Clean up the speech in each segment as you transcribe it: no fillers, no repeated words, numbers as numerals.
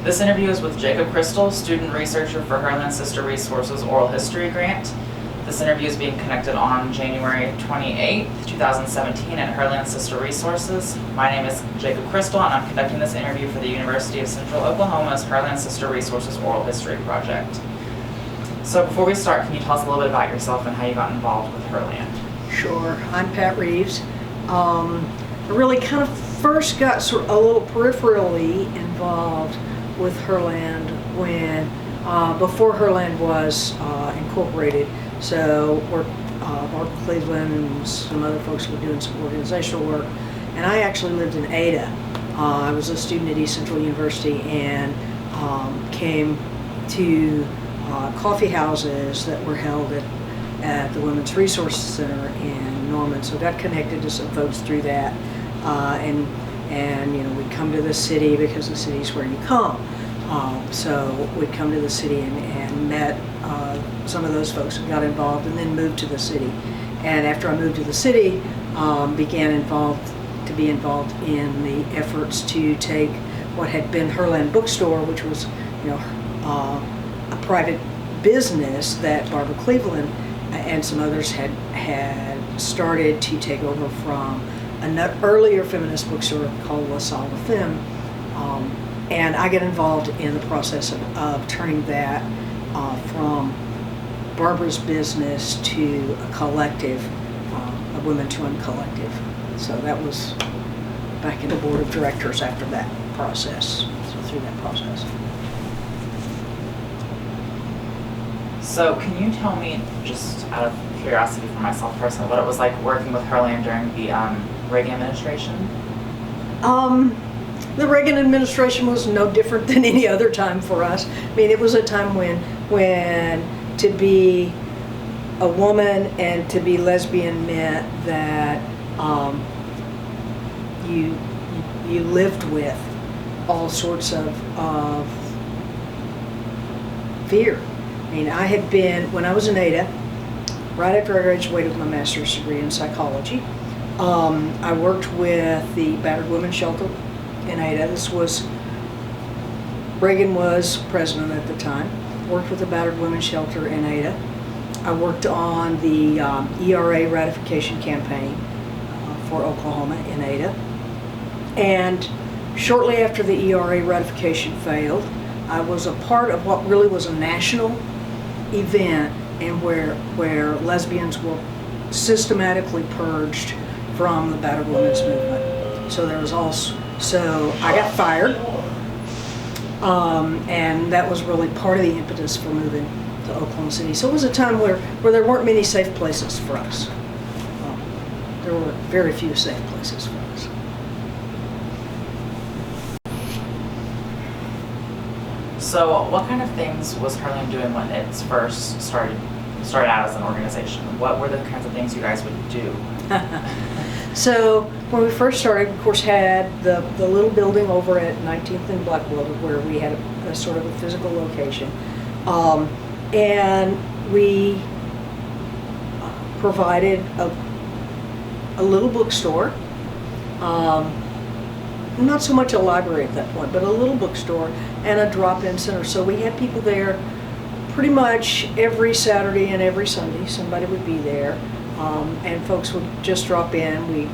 This interview is with Jacob Crystal, student researcher for Herland Sister Resources Oral History Grant. This interview is being conducted on January 28, 2017 at Herland Sister Resources. My name is Jacob Crystal and I'm conducting this interview for the University of Central Oklahoma's Herland Sister Resources Oral History Project. So before we start, can you tell us a little bit about yourself and how you got involved with Herland? Sure. I'm Pat Reaves. I really kind of first got sort of a little peripherally involved with Herland when before Herland was incorporated. So Mark Cleveland and some other folks were doing some organizational work, and I actually lived in Ada. I was a student at East Central University and came to coffee houses that were held at the Women's Resource Center in Norman. So got connected to some folks through that, and you know, we'd come to the city because the city's where you come. So we'd come to the city and met some of those folks and got involved, and then moved to the city. And after I moved to the city, began to be involved in the efforts to take what had been Herland Bookstore, which was, you know, a private business that Barbara Cleveland and some others had started to take over from an earlier feminist bookstore called La Salle de Femme. And I get involved in the process of turning that from Barbara's business to a collective, a women to one collective. So that was back in the board of directors after that process, so through that process. So can you tell me, just out of curiosity for myself personally, what it was like working with Herland during the Reagan administration? The Reagan administration was no different than any other time for us. I mean, it was a time when to be a woman and to be lesbian meant that you lived with all sorts of fear. I mean, I had been, when I was in Ada, right after I graduated with my master's degree in psychology, I worked with the Battered Women's Shelter in Ada. Reagan was president at the time. Worked with the Battered Women's Shelter in Ada. I worked on the ERA ratification campaign for Oklahoma in Ada. And shortly after the ERA ratification failed, I was a part of what really was a national event, and where lesbians were systematically purged from the battered women's movement. So there was so I got fired, and that was really part of the impetus for moving to Oklahoma City. So it was a time where there weren't many safe places for us. There were very few safe places for us. So what kind of things was Herland doing when it first started out as an organization? What were the kinds of things you guys would do? So when we first started, of course, had the little building over at 19th and Blackwood where we had a sort of a physical location. And we provided a little bookstore. Not so much a library at that point, but a little bookstore and a drop-in center. So we had people there pretty much every Saturday and every Sunday. Somebody would be there, and folks would just drop in. We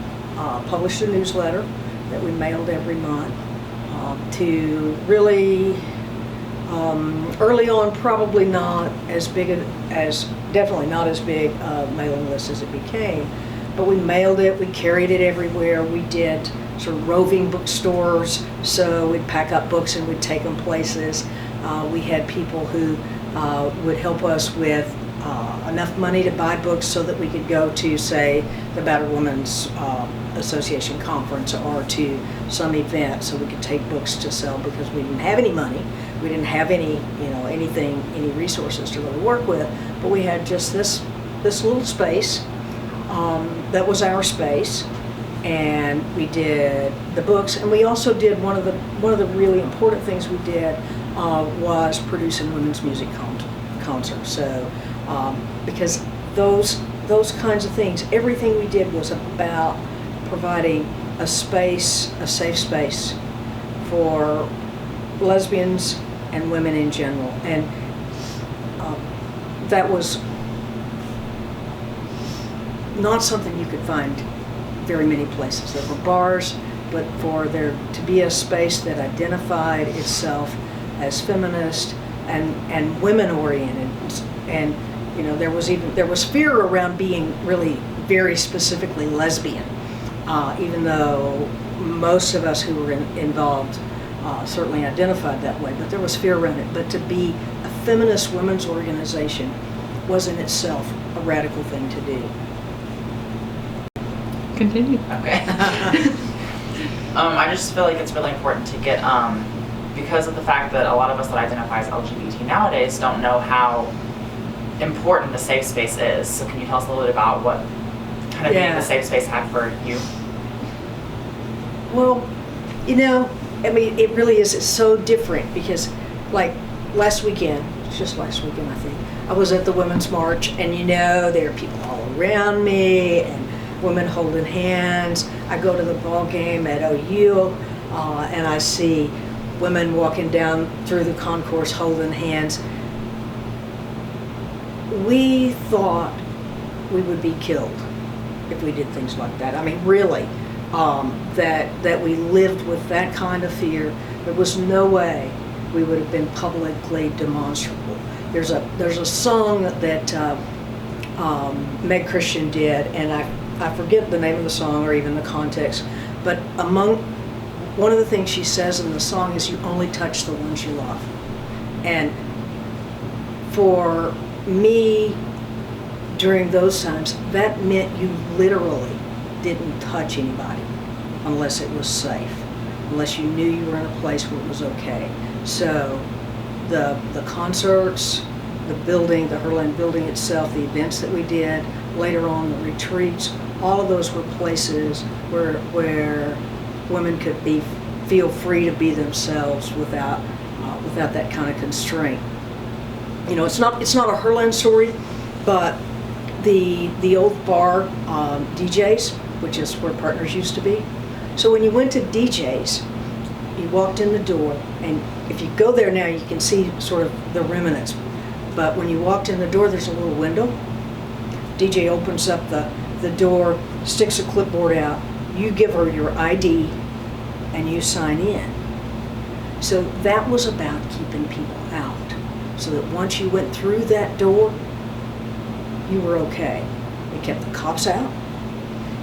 published a newsletter that we mailed every month to really, early on, probably not as big definitely not as big a mailing list as it became, but we mailed it, we carried it everywhere. We did sort of roving bookstores, so we'd pack up books and we'd take them places. We had people who would help us with enough money to buy books so that we could go to, say, the Battered Women's Association conference or to some event, so we could take books to sell because we didn't have any money. We didn't have any resources to really work with, but we had just this little space that was our space. And we did the books, and we also did one of the really important things we did was producing women's music concerts. So because those kinds of things, everything we did was about providing a safe space for lesbians and women in general. And that was not something you could find very many places. There were bars, but for there to be a space that identified itself as feminist and women-oriented, and there was fear around being really very specifically lesbian, even though most of us who were involved certainly identified that way, but there was fear around it. But to be a feminist women's organization was in itself a radical thing to do. Continue. Okay. I just feel like it's really important to get, because of the fact that a lot of us that identify as LGBT nowadays don't know how important the safe space is. So can you tell us a little bit about what kind of being the safe space had for you? Well, it really is. It's so different because, like, last weekend, just last weekend, I think, I was at the Women's March, and there are people all around me, and women holding hands. I go to the ball game at OU, and I see women walking down through the concourse holding hands. We thought we would be killed if we did things like that. I mean, really, that we lived with that kind of fear. There was no way we would have been publicly demonstrable. There's a song that Meg Christian did, and I forget the name of the song or even the context, but one of the things she says in the song is, you only touch the ones you love. And for me, during those times, that meant you literally didn't touch anybody unless it was safe, unless you knew you were in a place where it was okay. So the concerts, the building, the Herland building itself, the events that we did, later on the retreats, all of those were places where women could feel free to be themselves without that kind of constraint. It's not a Herland story, but the old bar DJs, which is where Partners used to be. So when you went to DJs, you walked in the door, and if you go there now, you can see sort of the remnants. But when you walked in the door, there's a little window. DJ opens up the door, sticks a clipboard out. You give her your ID, and you sign in. So that was about keeping people out, so that once you went through that door, you were okay. It kept the cops out.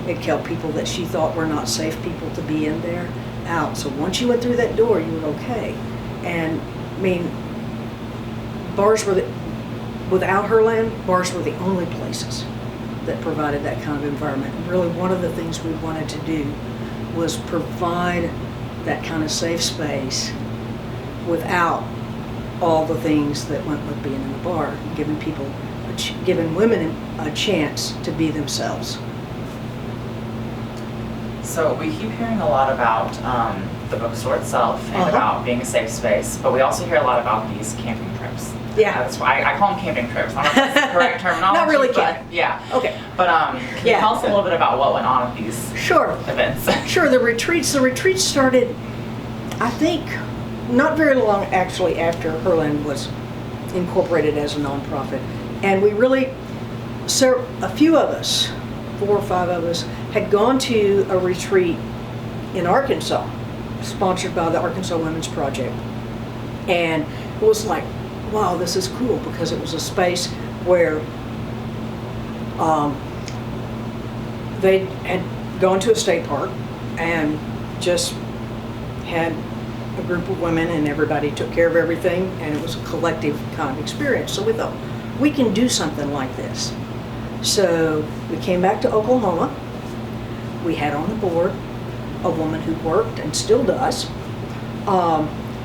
It kept people that she thought were not safe people to be in there out. So once you went through that door, you were okay. And I mean, bars were without Herland, bars were the only places that provided that kind of environment. And really, one of the things we wanted to do was provide that kind of safe space without all the things that went with being in the bar, giving women a chance to be themselves. So we keep hearing a lot about the bookstore itself and about being a safe space, but we also hear a lot about these camping trips. Yeah. That's why I call them camping trips. I don't know if that's the correct terminology. Not really but camping. Yeah. Okay. But can you tell us a little bit about what went on at these events? Sure. The retreats started, I think, not very long actually after Herland was incorporated as a nonprofit. And we really, so a few of us, 4 or 5 of us, had gone to a retreat in Arkansas, sponsored by the Arkansas Women's Project. And it was like, wow, this is cool, because it was a space where they had gone to a state park and just had a group of women, and everybody took care of everything, and it was a collective kind of experience. So we thought, we can do something like this. So we came back to Oklahoma. We had on the board a woman who worked and still does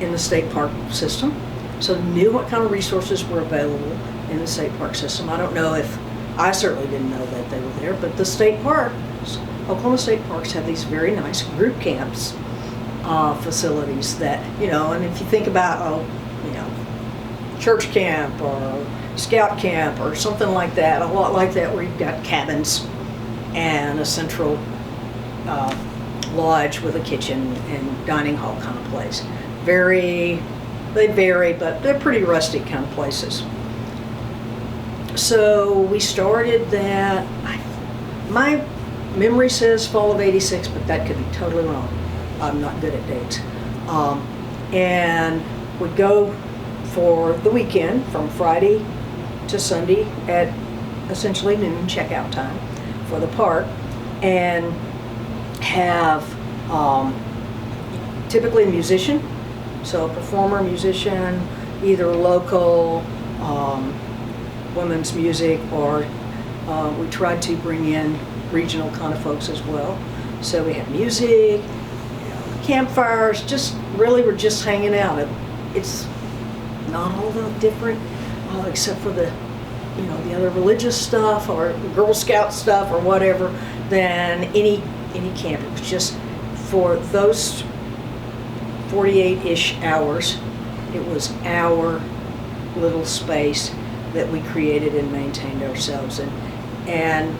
in the state park system, so knew what kind of resources were available in the state park system. I don't know if, I certainly didn't know that they were there, but the state parks, Oklahoma State Parks, have these very nice group camps facilities that, and if you think about, church camp or scout camp or something like that, a lot like that, where you've got cabins and a central lodge with a kitchen and dining hall kind of place. they vary, but they're pretty rustic kind of places. So we started that, my memory says fall of '86, but that could be totally wrong. I'm not good at dates. And we'd go for the weekend from Friday to Sunday at essentially noon checkout time for the park, and have typically a musician, so a performer, musician, either local women's music, or we tried to bring in regional kind of folks as well. So we had music, campfires, just really we're just hanging out. It's not all that different, except for the other religious stuff or Girl Scout stuff or whatever, than any camp. It was just for those 48-ish hours, it was our little space that we created and maintained ourselves. And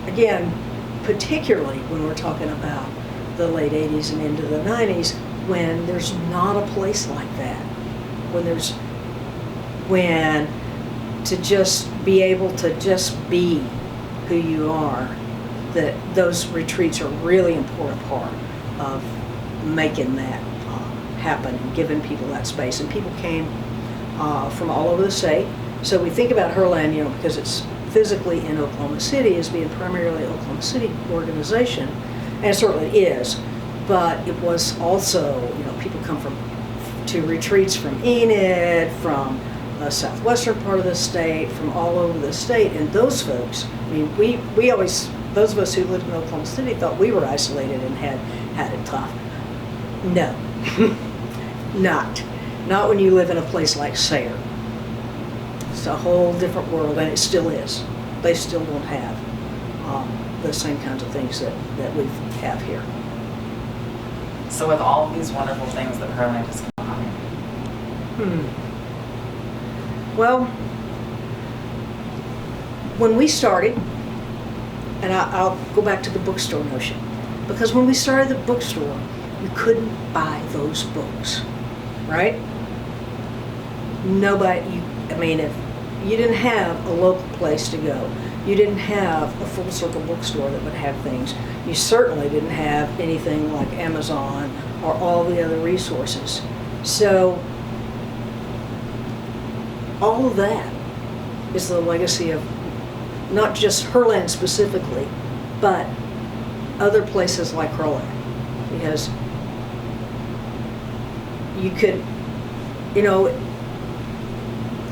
again, particularly when we're talking about the late 80s and into the 90s, when there's not a place like that, when to just be able to just be who you are, that those retreats are a really important part of making that happen and giving people that space. And people came from all over the state. So we think about Herland, because it's physically in Oklahoma City, as being primarily an Oklahoma City organization, and it certainly is, but it was also, people come to retreats from Enid, from the southwestern part of the state, from all over the state, and those folks, we always, those of us who lived in Oklahoma City thought we were isolated and had it tough. No, not when you live in a place like Sayre. It's a whole different world, and it still is. They still don't have the same kinds of things that we have here. So with all of these wonderful things that Herland has come on, well, when we started, and I'll go back to the bookstore notion, because when we started the bookstore, you couldn't buy those books, right? Nobody, if you didn't have a local place to go, you didn't have a full circle bookstore that would have things, you certainly didn't have anything like Amazon or all the other resources. So all of that is the legacy of not just Herland specifically, but other places like Herland. Because you could,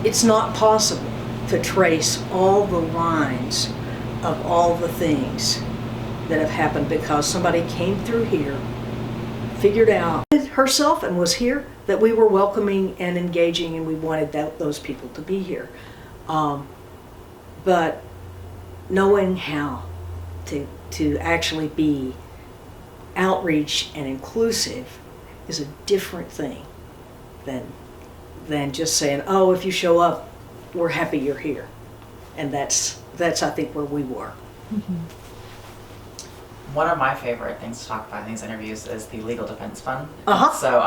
it's not possible to trace all the lines of all the things that have happened because somebody came through here, figured out herself and was here, that we were welcoming and engaging, and we wanted those people to be here. But knowing how to actually be outreach and inclusive is a different thing than just saying, oh, if you show up, we're happy you're here. And that's I think where we were. Mm-hmm. one of my favorite things to talk about in these interviews is the Legal Defense Fund. Uh-huh. So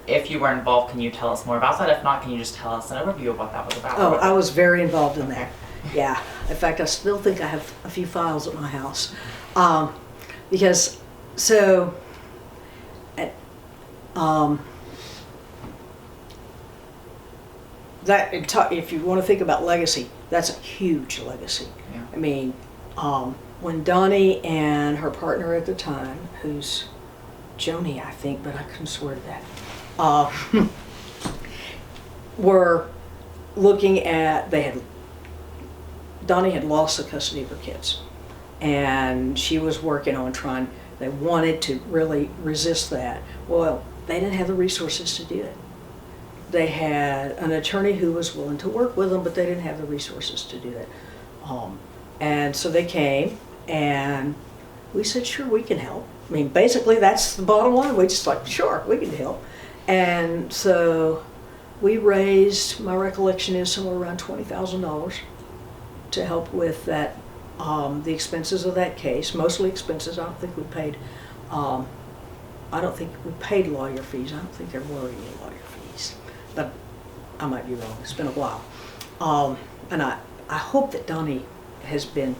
if you were involved, can you tell us more about that? If not, can you just tell us an overview of what that was about? Oh, I was very involved in that. Yeah. In fact, I still think I have a few files at my house. Because, so, if you want to think about legacy, that's a huge legacy. Yeah. I mean, when Donnie and her partner at the time, who's Joni, I think, but I couldn't swear to that, were looking at, Donnie had lost the custody of her kids, and she was working on they wanted to really resist that. Well, they didn't have the resources to do it. They had an attorney who was willing to work with them, but they didn't have the resources to do it. And so they came, and we said, sure, we can help. I mean, basically, that's the bottom line. We just like, sure, we can help. And so we raised, my recollection is somewhere around $20,000 to help with that, the expenses of that case, mostly expenses. I don't think we paid I don't think we paid lawyer fees. I don't think there were any lawyer fees, but I might be wrong. It's been a while. And I hope that Donnie has been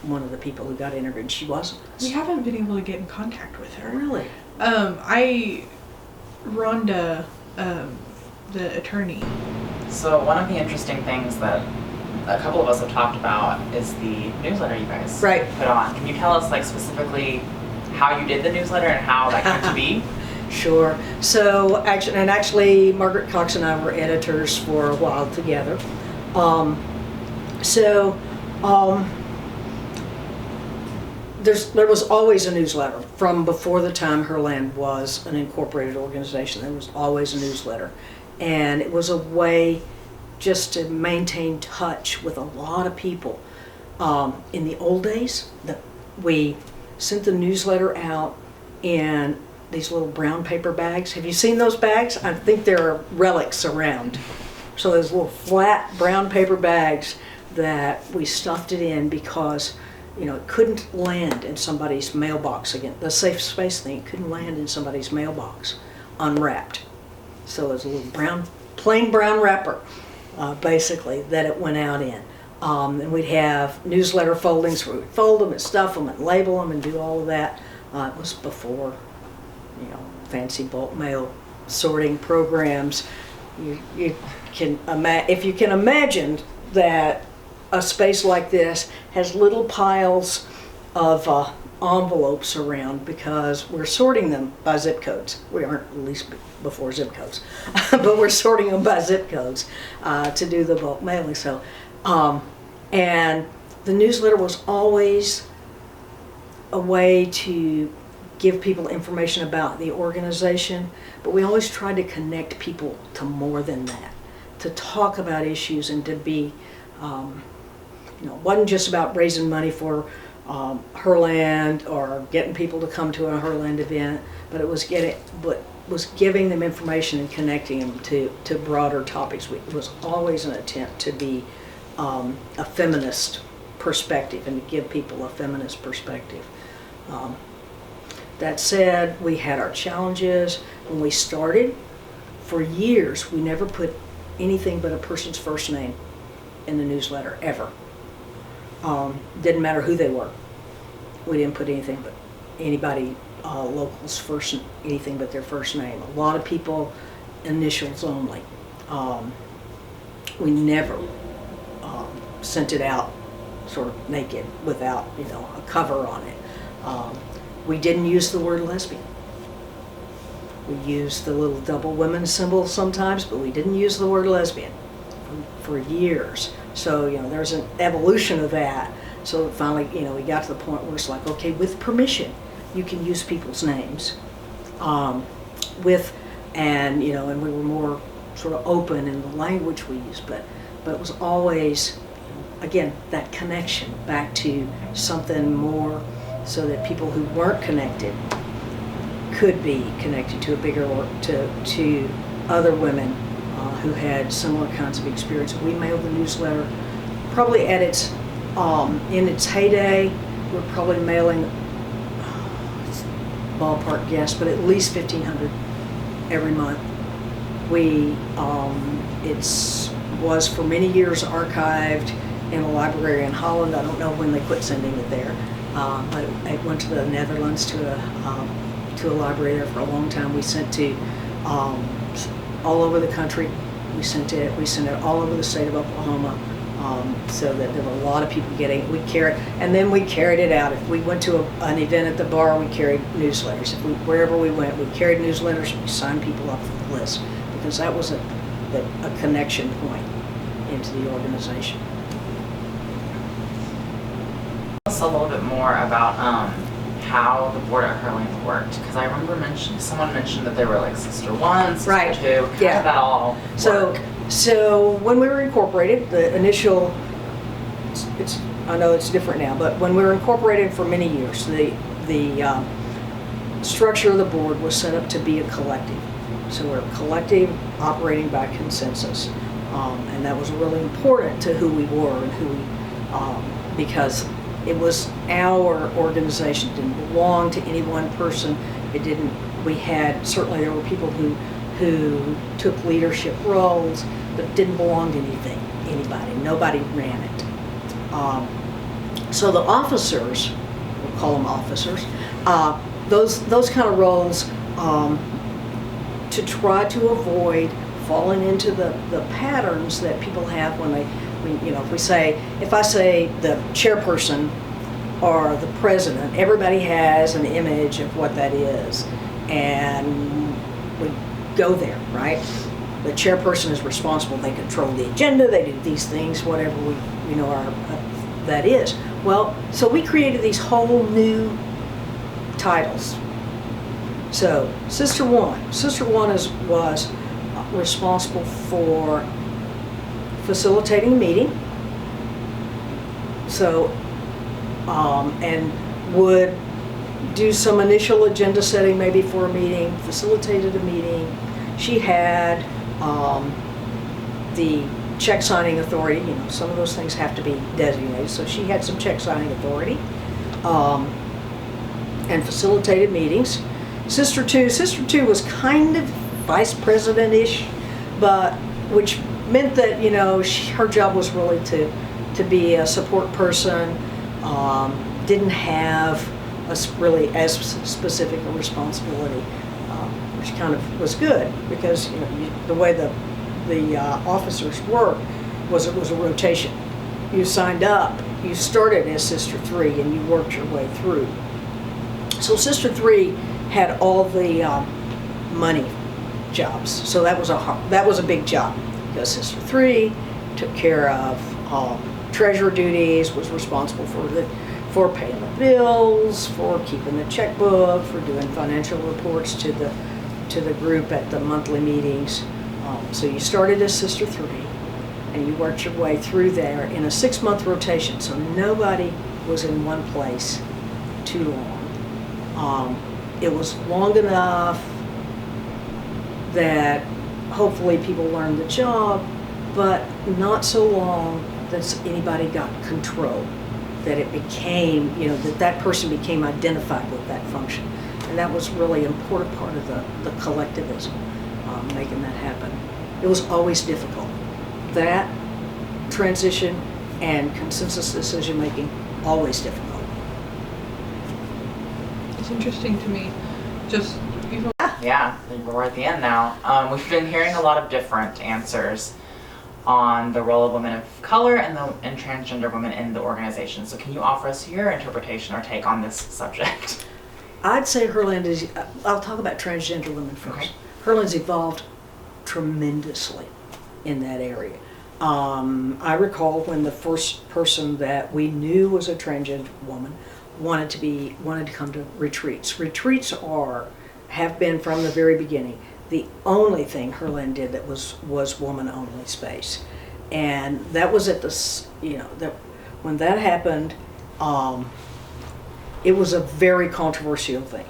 one of the people who got interviewed. She wasn't. We haven't been able to get in contact with her. Really? Rhonda, the attorney. So one of the interesting things that a couple of us have talked about is the newsletter you guys put on. Can you tell us like specifically how you did the newsletter and how that came to be? Sure. So actually, Margaret Cox and I were editors for a while together. There was always a newsletter from before the time Herland was an incorporated organization. There was always a newsletter, and it was a way just to maintain touch with a lot of people. In the old days, we sent the newsletter out in these little brown paper bags. Have you seen those bags? I think there are relics around. So those little flat brown paper bags that we stuffed it in because, you know, it couldn't land in somebody's mailbox again. The safe space thing couldn't land in somebody's mailbox unwrapped. So it was a little plain brown wrapper, basically, that it went out in. And we'd have newsletter foldings where we'd fold them and stuff them and label them and do all of that. It was before, you know, fancy bulk mail sorting programs. You can if you can imagine that a space like this has little piles of envelopes around because we're sorting them by zip codes. We aren't, at least before zip codes, but we're sorting them by zip codes to do the bulk mailing. So, and the newsletter was always a way to give people information about the organization, but we always tried to connect people to more than that, to talk about issues and to be, you know, it wasn't just about raising money for Herland or getting people to come to a Herland event, but it was giving them information and connecting them to broader topics. It was always an attempt to be a feminist perspective and to give people a feminist perspective. That said, we had our challenges. When we started, for years, we never put anything but a person's first name in the newsletter, ever. Didn't matter who they were. We didn't put anything but anybody, locals first, anything but their first name. A lot of people, initials only. We never sent it out sort of naked without, you know, a cover on it. We didn't use the word lesbian. We used the little double women symbol sometimes, but we didn't use the word lesbian for years. So, you know, there's an evolution of that. So finally, you know, we got to the point where it's like, okay, with permission, you can use people's names. And you know, and we were more sort of open in the language we used, but it was always, again, that connection back to something more, so that people who weren't connected could be connected to a bigger, to other women who had similar kinds of experience. We mailed the newsletter probably at its in its heyday. We're probably mailing, ballpark guess, but at least 1,500 every month. Was for many years archived in a library in Holland. I don't know when they quit sending it there, but it went to the Netherlands to a library there for a long time. We sent to all over the country. We sent it all over the state of Oklahoma, so that there were a lot of people getting it. And then we carried it out. If we went to an event at the bar, we carried newsletters. Wherever we went, we carried newsletters. We signed people up for the list because that was a connection point into the organization. Tell us a little bit more about how the board at Herland worked, because I remember someone mentioned that they were like Sister 1, Sister Right. 2. How did that all work? So when we were incorporated, the initial, I know it's different now, but when we were incorporated for many years, the structure of the board was set up to be a collective. So we're a collective operating by consensus, and that was really important to who we were and who we, because it was our organization. It didn't belong to any one person. It didn't we had, certainly there were people who took leadership roles, but didn't belong to anybody. Nobody ran it. So the officers, we'll call them officers, those kind of roles, to try to avoid falling into the patterns that people have when if I say the chairperson or the president, everybody has an image of what that is, and we go there, right? The chairperson is responsible. They control the agenda. They do these things, whatever that is. Well, so we created these whole new titles. So Sister One was responsible for facilitating a meeting. So, and would do some initial agenda setting maybe for a meeting, facilitated a meeting. She had the check signing authority. Some of those things have to be designated. So she had some check signing authority and facilitated meetings. Sister Two was kind of vice president-ish, but which meant that her job was really to be a support person. Didn't have really as specific a responsibility, which kind of was good because the way the officers worked was it was a rotation. You signed up, you started as Sister 3, and you worked your way through. So Sister 3 had all the money jobs, so that was a big job because Sister 3 took care of treasurer duties, was responsible for paying the bills, for keeping the checkbook, for doing financial reports to the group at the monthly meetings. So you started as Sister 3, and you worked your way through there in a 6-month rotation, so nobody was in one place too long. It was long enough that hopefully people learned the job, but not so long that anybody got control, that it became, that person became identified with that function. And that was really an important part of the collectivism, making that happen. It was always difficult. That transition and consensus decision making, always difficult. It's interesting to me, just even. Yeah, we're at the end now. We've been hearing a lot of different answers on the role of women of color and transgender women in the organization. So can you offer us your interpretation or take on this subject? I'd say Herland I'll talk about transgender women first. Okay. Herland's evolved tremendously in that area. I recall when the first person that we knew was a transgender woman wanted to come to retreats. Retreats have been from the very beginning the only thing Herland did that was woman-only space, and that was at that when that happened, it was a very controversial thing.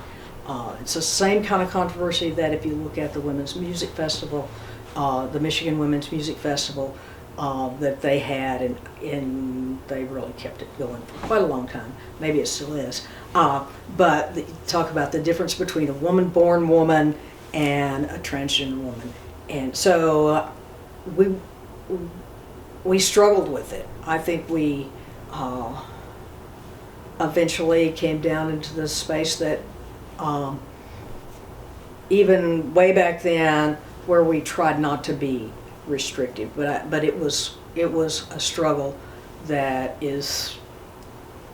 It's the same kind of controversy that if you look at the Women's Music Festival, the Michigan Women's Music Festival, that they had, and they really kept it going for quite a long time. Maybe it still is. But talk about the difference between a woman-born woman and a transgender woman. And so we struggled with it. I think we eventually came down into the space that even way back then where we tried not to be restrictive, but it was a struggle that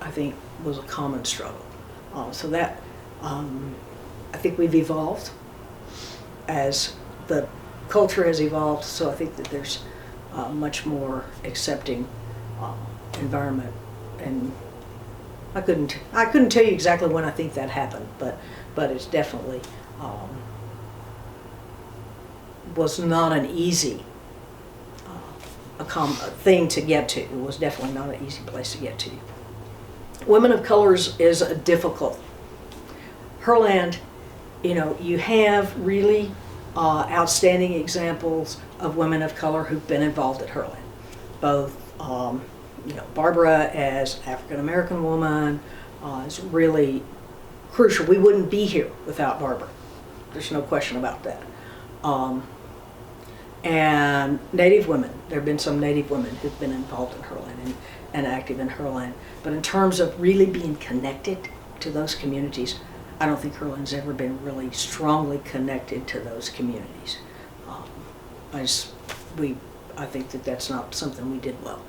I think was a common struggle. So that I think we've evolved as the culture has evolved. So I think that there's a much more accepting environment, and I couldn't tell you exactly when I think that happened, but it's definitely was not an easy thing to get to. It was definitely not an easy place to get to. Women of color is a difficult. Herland, you have really outstanding examples of women of color who've been involved at Herland. Both, Barbara as African American woman is really crucial. We wouldn't be here without Barbara. There's no question about that. And Native women, there have been some Native women who've been involved in Herland and active in Herland. But in terms of really being connected to those communities, I don't think Herland's ever been really strongly connected to those communities. I think that that's not something we did well.